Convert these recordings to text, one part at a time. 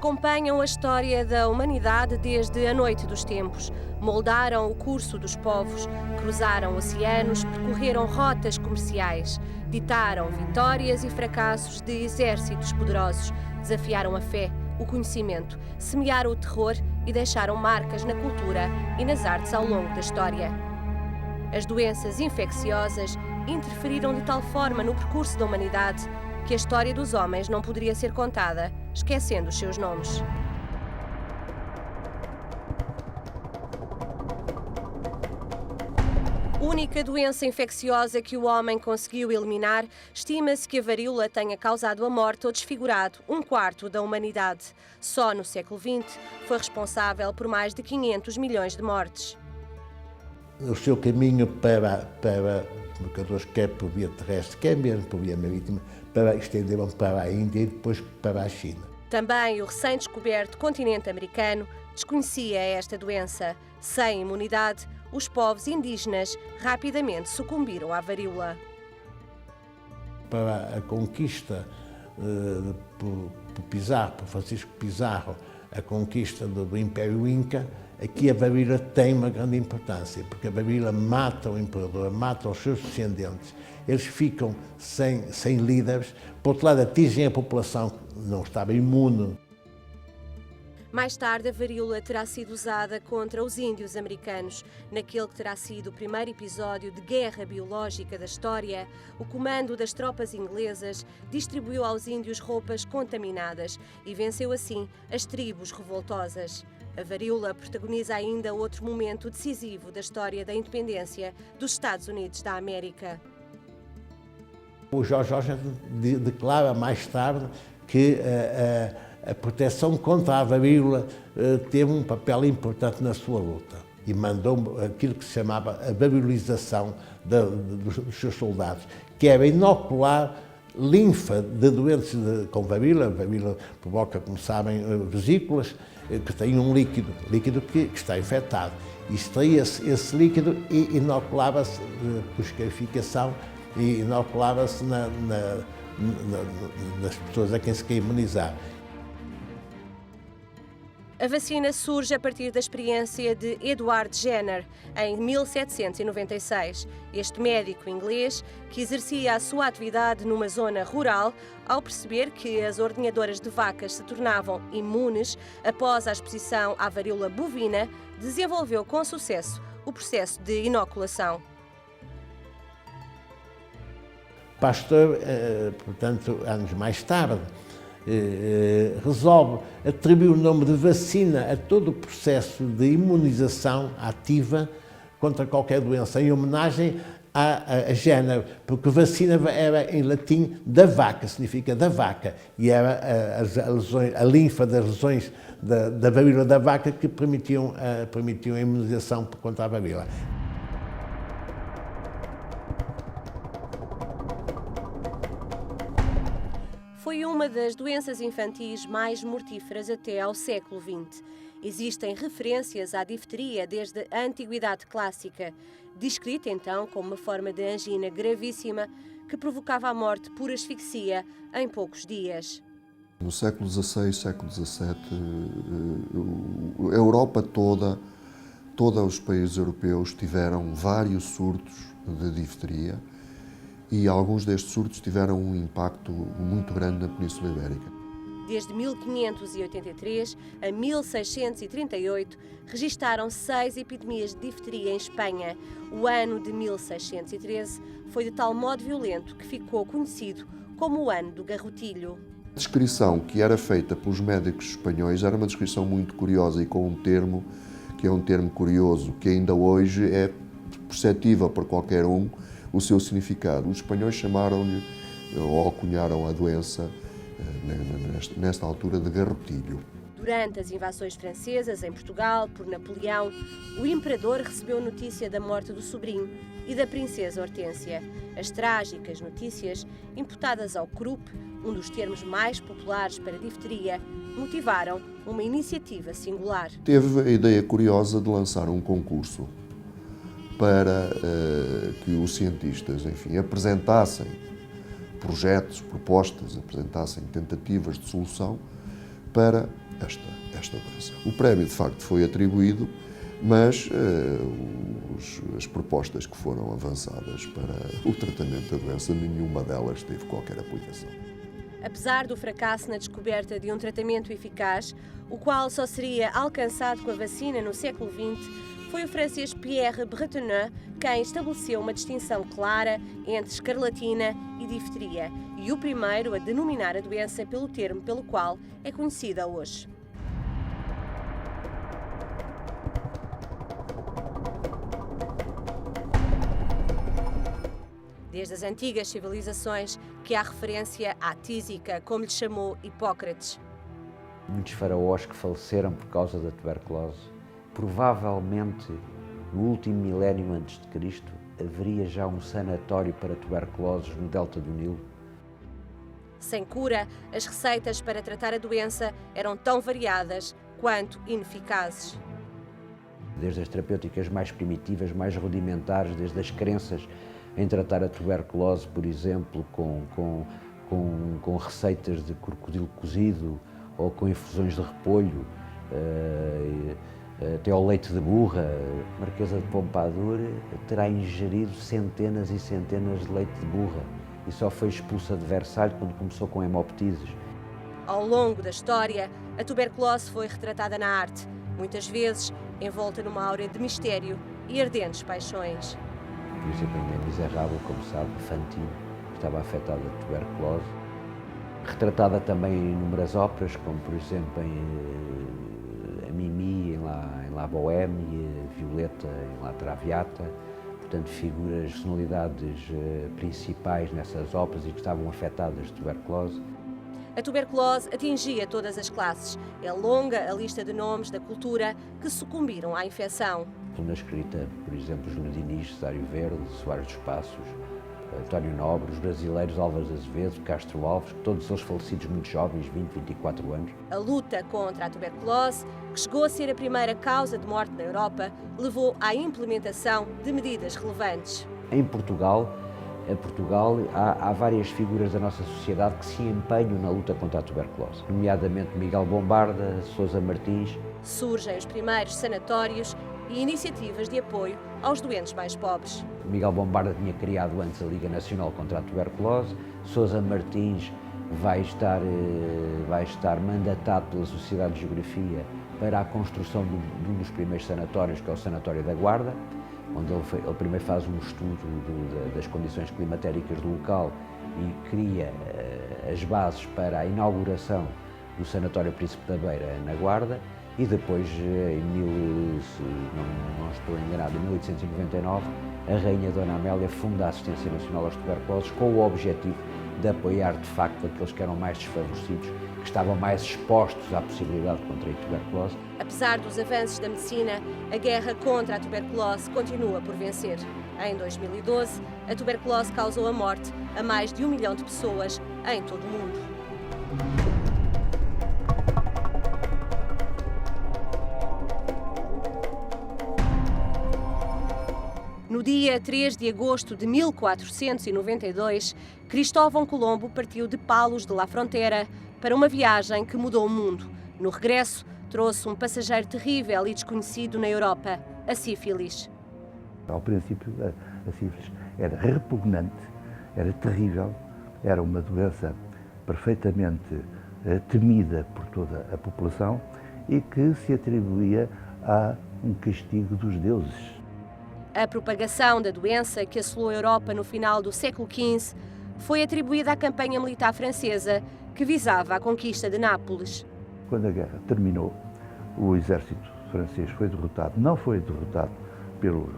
acompanham a história da humanidade desde a noite dos tempos. Moldaram o curso dos povos, cruzaram oceanos, percorreram rotas comerciais, ditaram vitórias e fracassos de exércitos poderosos, desafiaram a fé, o conhecimento, semearam o terror e deixaram marcas na cultura e nas artes ao longo da história. As doenças infecciosas interferiram de tal forma no percurso da humanidade que a história dos homens não poderia ser contada, esquecendo os seus nomes. Única doença infecciosa que o homem conseguiu eliminar, estima-se que a varíola tenha causado a morte ou desfigurado 1/4 da humanidade. Só no século XX foi responsável por mais de 500 milhões de mortes. O seu caminho para mercadores, quer por via terrestre, quer mesmo por via marítima, estenderam para a Índia e depois para a China. Também o recém-descoberto continente americano desconhecia esta doença. Sem imunidade, os povos indígenas rapidamente sucumbiram à varíola. Para a conquista por Francisco Pizarro, a conquista do Império Inca, aqui a varíola tem uma grande importância, porque a varíola mata o imperador, mata os seus descendentes, eles ficam sem líderes, por outro lado atingem a população que não estava imune. Mais tarde, a varíola terá sido usada contra os índios americanos. Naquele que terá sido o primeiro episódio de guerra biológica da história, o comando das tropas inglesas distribuiu aos índios roupas contaminadas e venceu assim as tribos revoltosas. A varíola protagoniza ainda outro momento decisivo da história da independência dos Estados Unidos da América. O George Washington declara mais tarde que a proteção contra a varíola teve um papel importante na sua luta e mandou aquilo que se chamava a varíolização dos seus soldados, que era inocular linfa de doentes com varíola. A varíola provoca, como sabem, vesículas que têm um líquido que está infectado. Extraía-se esse líquido e inoculava-se por escarificação e inoculava-se nas pessoas a quem se quer imunizar. A vacina surge a partir da experiência de Edward Jenner, em 1796. Este médico inglês, que exercia a sua atividade numa zona rural, ao perceber que as ordenhadoras de vacas se tornavam imunes após a exposição à varíola bovina, desenvolveu com sucesso o processo de inoculação. Pasteur, portanto, anos mais tarde, resolve atribuir o nome de vacina a todo o processo de imunização ativa contra qualquer doença, em homenagem a Jenner, porque vacina era em latim da vaca, significa da vaca, e era a linfa das lesões da varíola da vaca que permitiam a imunização contra a varíola. Foi uma das doenças infantis mais mortíferas até ao século XX. Existem referências à difteria desde a Antiguidade Clássica, descrita então como uma forma de angina gravíssima que provocava a morte por asfixia em poucos dias. No século XVI, século XVII, a Europa toda, todos os países europeus tiveram vários surtos de difteria, e alguns destes surtos tiveram um impacto muito grande na Península Ibérica. Desde 1583 a 1638, registaram 6 epidemias de difteria em Espanha. O ano de 1613 foi de tal modo violento que ficou conhecido como o ano do garrotilho. A descrição que era feita pelos médicos espanhóis era uma descrição muito curiosa e com um termo que é um termo curioso, que ainda hoje é perceptível para qualquer um o seu significado. Os espanhóis chamaram-lhe, ou alcunharam a doença, nesta altura, de garrotilho. Durante as invasões francesas em Portugal por Napoleão, o imperador recebeu notícia da morte do sobrinho e da princesa Hortência. As trágicas notícias, imputadas ao croup, um dos termos mais populares para difteria, motivaram uma iniciativa singular. Teve a ideia curiosa de lançar um concurso para que os cientistas, enfim, apresentassem projetos, propostas, apresentassem tentativas de solução para esta doença. O prémio, de facto, foi atribuído, mas as propostas que foram avançadas para o tratamento da doença, nenhuma delas teve qualquer aplicação. Apesar do fracasso na descoberta de um tratamento eficaz, o qual só seria alcançado com a vacina no século XX, foi o francês Pierre Bretonneau quem estabeleceu uma distinção clara entre escarlatina e difteria e o primeiro a denominar a doença pelo termo pelo qual é conhecida hoje. Desde as antigas civilizações que há referência à tísica, como lhe chamou Hipócrates. Muitos faraós que faleceram por causa da tuberculose. Provavelmente, no último milénio antes de Cristo, haveria já um sanatório para tuberculosos no delta do Nilo. Sem cura, as receitas para tratar a doença eram tão variadas quanto ineficazes. Desde as terapêuticas mais primitivas, mais rudimentares, desde as crenças em tratar a tuberculose, por exemplo, com receitas de crocodilo cozido ou com infusões de repolho, até ao leite de burra. A Marquesa de Pompadour terá ingerido centenas e centenas de leite de burra e só foi expulsa de Versalhes quando começou com hemoptises. Ao longo da história, a tuberculose foi retratada na arte, muitas vezes envolta numa áurea de mistério e ardentes paixões. Por exemplo, em Les Misérables, como sabe, Fantine estava afetada de tuberculose. Retratada também em inúmeras óperas, como por exemplo em Mimi, em La Bohème, Violeta, em La Traviata. Portanto, figuras, personalidades principais nessas óperas e que estavam afetadas de tuberculose. A tuberculose atingia todas as classes. É longa a lista de nomes da cultura que sucumbiram à infecção. Na escrita, por exemplo, Júlio Diniz, Cesário Verde, Soares dos Passos, António Nobre, os brasileiros Álvares Azevedo, Castro Alves, todos eles falecidos muito jovens, 20, 24 anos. A luta contra a tuberculose, que chegou a ser a primeira causa de morte na Europa, levou à implementação de medidas relevantes. Em Portugal há várias figuras da nossa sociedade que se empenham na luta contra a tuberculose, nomeadamente Miguel Bombarda, Sousa Martins. Surgem os primeiros sanatórios e iniciativas de apoio aos doentes mais pobres. Miguel Bombarda tinha criado antes a Liga Nacional contra a Tuberculose. Sousa Martins vai estar mandatado pela Sociedade de Geografia para a construção de um dos primeiros sanatórios, que é o Sanatório da Guarda, onde ele primeiro faz um estudo das condições climatéricas do local e cria as bases para a inauguração do Sanatório Príncipe da Beira na Guarda. E depois, se não estou enganado, em 1899, a Rainha Dona Amélia funda a Assistência Nacional aos Tuberculosos com o objetivo de apoiar, de facto, aqueles que eram mais desfavorecidos, que estavam mais expostos à possibilidade de contrair tuberculose. Apesar dos avanços da medicina, a guerra contra a tuberculose continua por vencer. Em 2012, a tuberculose causou a morte a mais de 1 milhão de pessoas em todo o mundo. No dia 3 de agosto de 1492, Cristóvão Colombo partiu de Palos de la Frontera para uma viagem que mudou o mundo. No regresso, trouxe um passageiro terrível e desconhecido na Europa, a sífilis. Ao princípio, a sífilis era repugnante, era terrível, era uma doença perfeitamente temida por toda a população e que se atribuía a um castigo dos deuses. A propagação da doença, que assolou a Europa no final do século XV, foi atribuída à campanha militar francesa, que visava a conquista de Nápoles. Quando a guerra terminou, o exército francês foi derrotado. Não foi derrotado pelos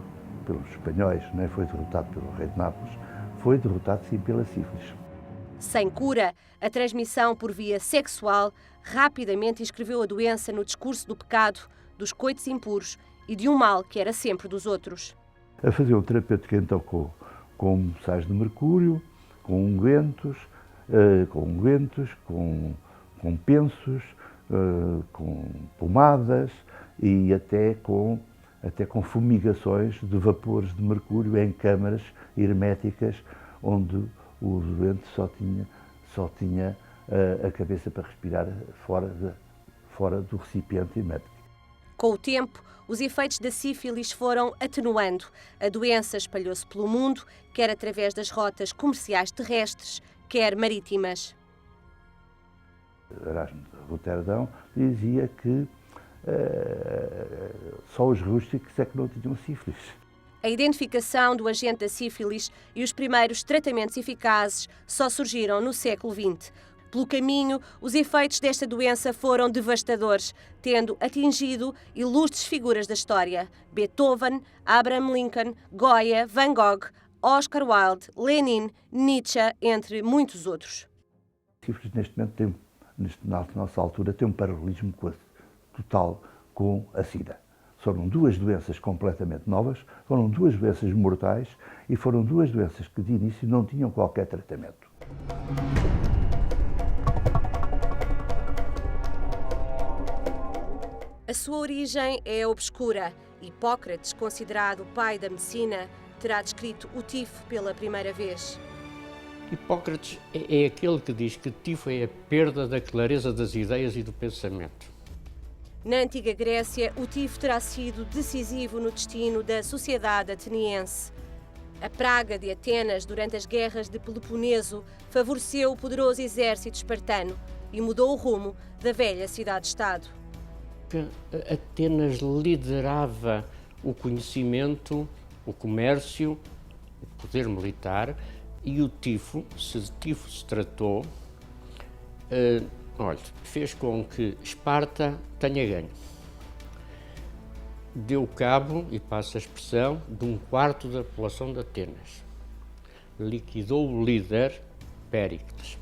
espanhóis, nem foi derrotado pelo rei de Nápoles, foi derrotado sim pela sífilis. Sem cura, a transmissão por via sexual rapidamente inscreveu a doença no discurso do pecado, dos coitos impuros e de um mal que era sempre dos outros. A fazer um terapêutico então com sais de mercúrio, com ungüentos, com pensos, com pomadas e até com fumigações de vapores de mercúrio em câmaras herméticas onde o doente só tinha a cabeça para respirar fora do recipiente emético. Com o tempo, os efeitos da sífilis foram atenuando. A doença espalhou-se pelo mundo, quer através das rotas comerciais terrestres, quer marítimas. Erasmo de Roterdão dizia que só os rústicos é que não tinham sífilis. A identificação do agente da sífilis e os primeiros tratamentos eficazes só surgiram no século XX. Pelo caminho, os efeitos desta doença foram devastadores, tendo atingido ilustres figuras da história: Beethoven, Abraham Lincoln, Goya, Van Gogh, Oscar Wilde, Lenin, Nietzsche, entre muitos outros. A sífilis, neste momento, na nossa altura, tem um paralelismo total com a SIDA. Foram duas doenças completamente novas, foram duas doenças mortais e foram duas doenças que, de início, não tinham qualquer tratamento. A sua origem é obscura. Hipócrates, considerado o pai da medicina, terá descrito o tifo pela primeira vez. Hipócrates é aquele que diz que tifo é a perda da clareza das ideias e do pensamento. Na antiga Grécia, o tifo terá sido decisivo no destino da sociedade ateniense. A praga de Atenas durante as guerras de Peloponeso favoreceu o poderoso exército espartano e mudou o rumo da velha cidade-estado. Atenas liderava o conhecimento, o comércio, o poder militar, e o tifo, se de tifo se tratou, fez com que Esparta tenha ganho. Deu cabo, e passa a expressão, de um quarto da população de Atenas. Liquidou o líder Péricles.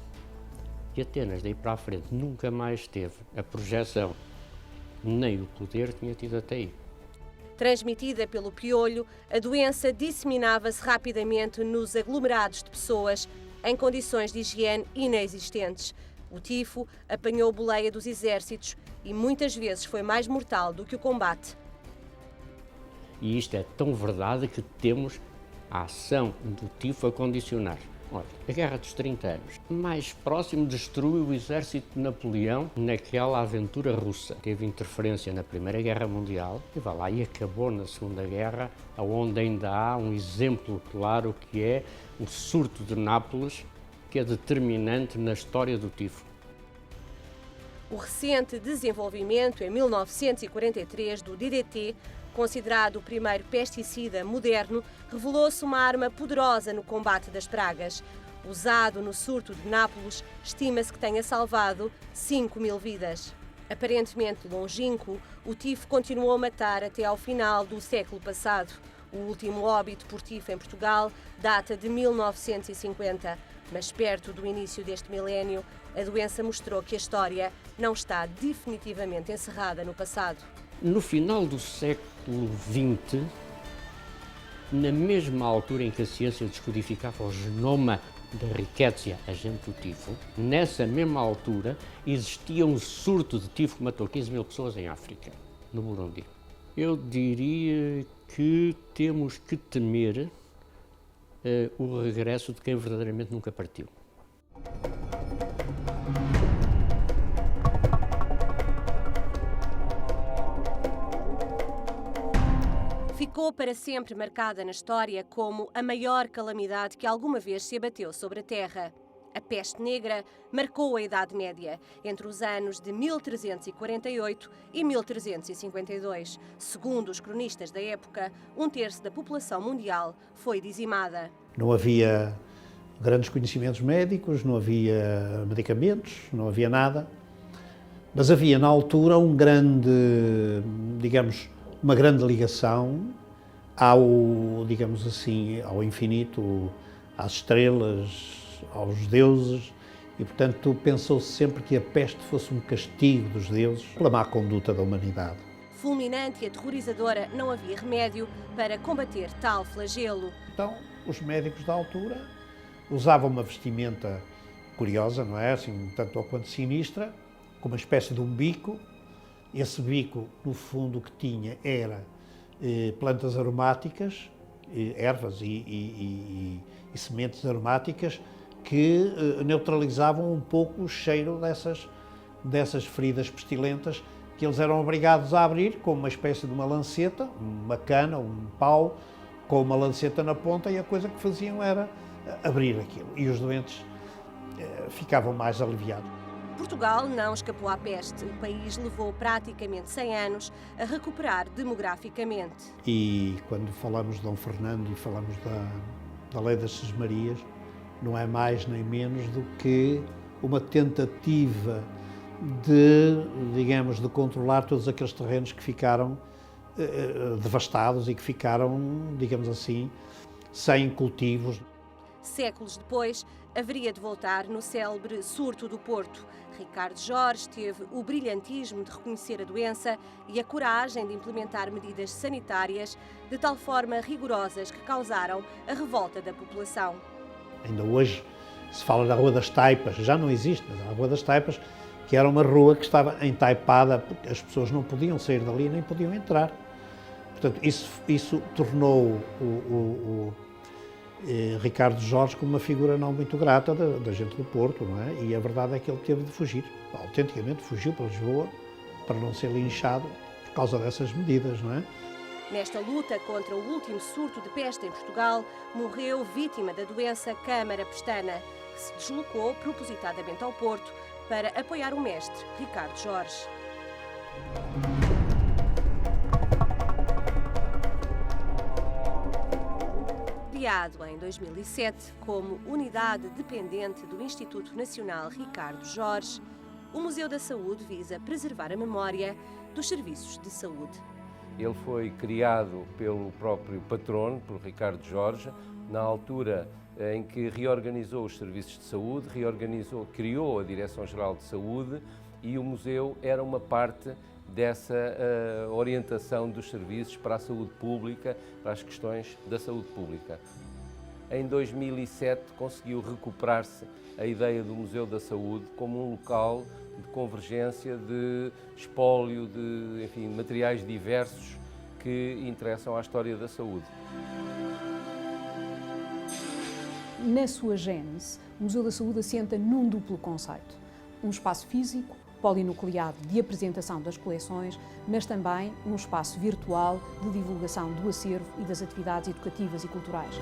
E Atenas, daí para a frente, nunca mais teve a projeção, nem o poder tinha tido até aí. Transmitida pelo piolho, a doença disseminava-se rapidamente nos aglomerados de pessoas em condições de higiene inexistentes. O tifo apanhou boleia dos exércitos e muitas vezes foi mais mortal do que o combate. E isto é tão verdade que temos a ação do tifo a condicionar. Olha, a Guerra dos 30 anos. Mais próximo destruiu o exército de Napoleão naquela aventura russa. Teve interferência na Primeira Guerra Mundial e acabou na Segunda Guerra, onde ainda há um exemplo claro que é o surto de Nápoles, que é determinante na história do tifo. O recente desenvolvimento, em 1943, do DDT, considerado o primeiro pesticida moderno, revelou-se uma arma poderosa no combate das pragas. Usado no surto de Nápoles, estima-se que tenha salvado 5.000 vidas. Aparentemente longínquo, o tifo continuou a matar até ao final do século passado. O último óbito por tifo em Portugal data de 1950, mas perto do início deste milénio, a doença mostrou que a história não está definitivamente encerrada no passado. No final do século XX, na mesma altura em que a ciência descodificava o genoma da Rickettsia, agente do tifo, nessa mesma altura existia um surto de tifo que matou 15.000 pessoas em África, no Burundi. Eu diria que temos que temer o regresso de quem verdadeiramente nunca partiu. Ficou para sempre marcada na história como a maior calamidade que alguma vez se abateu sobre a Terra. A peste negra marcou a Idade Média, entre os anos de 1348 e 1352. Segundo os cronistas da época, 1/3 da população mundial foi dizimada. Não havia grandes conhecimentos médicos, não havia medicamentos, não havia nada, mas havia na altura uma grande ligação ao infinito, às estrelas, aos deuses, e portanto pensou-se sempre que a peste fosse um castigo dos deuses pela má conduta da humanidade. Fulminante e aterrorizadora, não havia remédio para combater tal flagelo. Então, os médicos da altura usavam uma vestimenta curiosa, não é? Assim, tanto ou quanto sinistra, com uma espécie de um bico. Esse bico, no fundo, o que tinha era plantas aromáticas, ervas e sementes aromáticas que neutralizavam um pouco o cheiro dessas feridas pestilentas que eles eram obrigados a abrir com uma espécie de uma lanceta, uma cana, um pau, com uma lanceta na ponta, e a coisa que faziam era abrir aquilo. E os doentes ficavam mais aliviados. Portugal não escapou à peste. O país levou praticamente 100 anos a recuperar demograficamente. E quando falamos de Dom Fernando e falamos da Lei das Sesmarias, não é mais nem menos do que uma tentativa de, digamos, de controlar todos aqueles terrenos que ficaram devastados e que ficaram, digamos assim, sem cultivos. Séculos depois, haveria de voltar no célebre surto do Porto. Ricardo Jorge teve o brilhantismo de reconhecer a doença e a coragem de implementar medidas sanitárias de tal forma rigorosas que causaram a revolta da população. Ainda hoje se fala da Rua das Taipas, já não existe, mas a Rua das Taipas, que era uma rua que estava entaipada, porque as pessoas não podiam sair dali nem podiam entrar. Portanto, isso tornou Ricardo Jorge como uma figura não muito grata da gente do Porto, não é? E a verdade é que ele teve de fugir, autenticamente fugiu para Lisboa para não ser linchado por causa dessas medidas, não é? Nesta luta contra o último surto de peste em Portugal, morreu vítima da doença Câmara Pestana, que se deslocou propositadamente ao Porto para apoiar o mestre Ricardo Jorge. Criado em 2007 como unidade dependente do Instituto Nacional Ricardo Jorge, o Museu da Saúde visa preservar a memória dos serviços de saúde. Ele foi criado pelo próprio patrono, por Ricardo Jorge, na altura em que reorganizou os serviços de saúde, criou a Direção-Geral de Saúde, e o museu era uma parte dessa orientação dos serviços para a saúde pública, para as questões da saúde pública. Em 2007 conseguiu recuperar-se a ideia do Museu da Saúde como um local de convergência de espólio, de, enfim, materiais diversos que interessam à história da saúde. Na sua gênese, o Museu da Saúde assenta num duplo conceito. Um espaço físico, polinucleado de apresentação das coleções, mas também um espaço virtual de divulgação do acervo e das atividades educativas e culturais.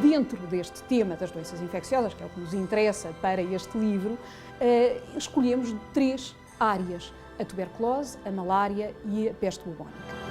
Dentro deste tema das doenças infecciosas, que é o que nos interessa para este livro, escolhemos 3 áreas: a tuberculose, a malária e a peste bubónica.